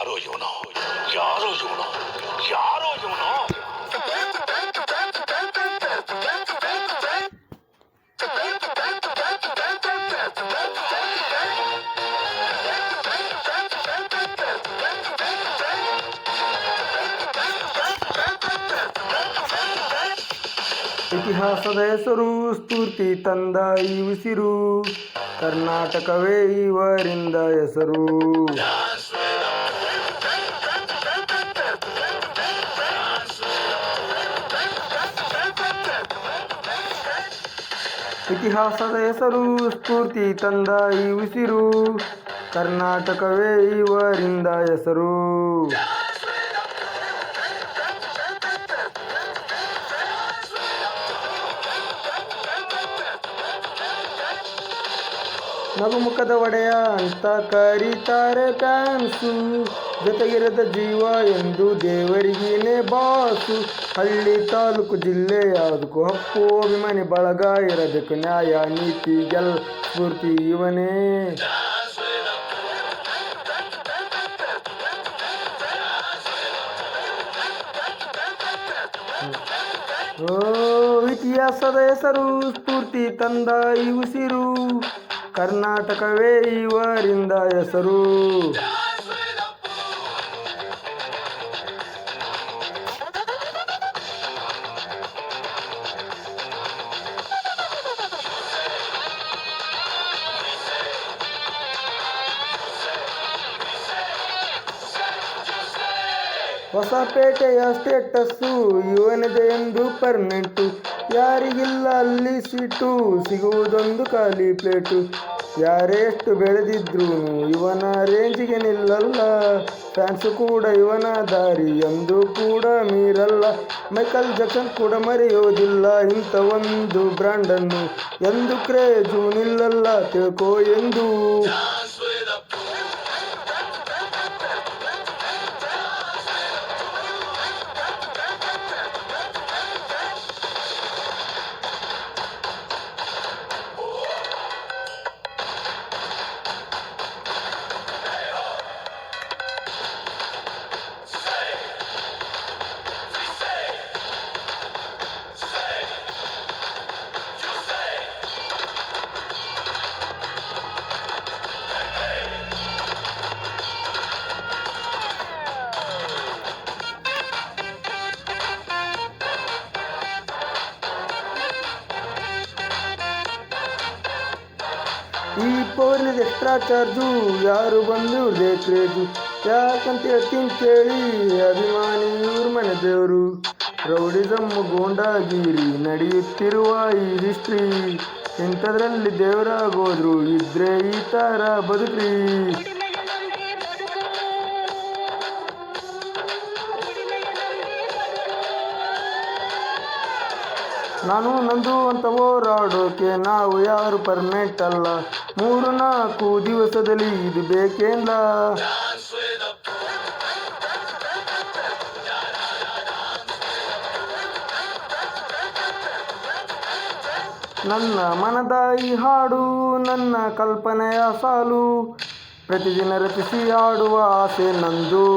ಯಾರೋ ಇವನು ಯಾರೋ ಇವನು ಯಾರೋ ಇವನು ಇತಿಹಾಸದ ಹೆಸರು ಸ್ಫೂರ್ತಿ ತಂದ ಈ ಉಸಿರು ಕರ್ನಾಟಕವೇ ಇವರಿಂದ ಹೆಸರು. ಇತಿಹಾಸದ ಹೆಸರು ಸ್ಫೂರ್ತಿ ತಂದ ಈ ಉಸಿರು ಕರ್ನಾಟಕವೇ ಇವರಿಂದ ಹೆಸರು. ನಗುಮುಖದ ಒಡೆಯ ಅಂತ ಕರೀತಾರೆ ಫ್ಯಾನ್ಸು, ಜೊತೆಗಿರದ ಜೀವ ಎಂದು ದೇವರಿಗೇನೆ ಬಾಸು. ಹಳ್ಳಿ ತಾಲೂಕು ಜಿಲ್ಲೆ ಯಾವುದಕ್ಕೂ ಹಕ್ಕು ಅಭಿಮಾನಿ ಬಳಗ ಇರಬೇಕು, ನ್ಯಾಯ ನೀತಿಗೆಲ್ಲ ಸ್ಫೂರ್ತಿ ಇವನೇ. ಇತಿಹಾಸದ ಹೆಸರು ಸ್ಫೂರ್ತಿ ತಂದ ಈ ಉಸಿರು ಕರ್ನಾಟಕವೇ ಇವರಿಂದ ಹೆಸರು. ಹೊಸಪೇಟೆಯ ಸ್ಟೇಟಸ್ಸು ಇವನದೇ ಎಂದು ಪರ್ಮನೆಂಟು, ಯಾರಿಗಿಲ್ಲ ಅಲ್ಲಿ ಸೀಟು ಸಿಗುವುದೊಂದು ಖಾಲಿ ಪ್ಲೇಟು. ಯಾರೆಷ್ಟು ಬೆಳೆದಿದ್ರು ಇವನ ರೇಂಜಿಗೆ ನಿಲ್ಲಲ್ಲ, ಫ್ಯಾನ್ಸು ಕೂಡ ಇವನ ದಾರಿ ಎಂದು ಕೂಡ ಮೀರಲ್ಲ. ಮೈಕಲ್ ಜಾಕ್ಸನ್ ಕೂಡ ಮರೆಯೋದಿಲ್ಲ ಇಂಥ ಒಂದು ಬ್ರ್ಯಾಂಡನ್ನು, ಎಂದು ಕ್ರೇಜು ನಿಲ್ಲಲ್ಲ ತಿಳ್ಕೋ ಎಂದು. ಈ ಪವರ್ನಿದ ಎಕ್ಸ್ಟ್ರಾ ಚಾರ್ಜು ಯಾರು ಬಂದು ಇವ್ರದೇ ಕ್ರೇಜು, ಯಾಕಂತ ಹೇಳ್ತೀನಿ ಕೇಳಿ ಅಭಿಮಾನಿ ಇವ್ರ ಮನೆ ದೇವರು. ರೌಡಿಸಮ್ ಗೂಂಡಾಗಿರಿ ನಡೆಯುತ್ತಿರುವ ಈ ಹಿಸ್ಟ್ರಿ, ಇಂಥದ್ರಲ್ಲಿ ದೇವರಾಗೋದ್ರು ಇದ್ರೆ ಈ ಥರ ಬದುಕ್ರಿ. ನಾನು ನಂದು ಅಂತ ಹೋರಾಡೋಕೆ ನಾವು ಯಾರು ಪರ್ಮನೆಂಟ್ ಅಲ್ಲ, 3-4 ದಿವಸದಲ್ಲಿ ಇದು ಬೇಕೇಂದ. ನನ್ನ ಮನದ ಈ ಹಾಡು ನನ್ನ ಕಲ್ಪನೆಯ ಸಾಲು, ಪ್ರತಿದಿನ ರಚಿಸಿ ಹಾಡುವ ಆಸೆ ನಂದು.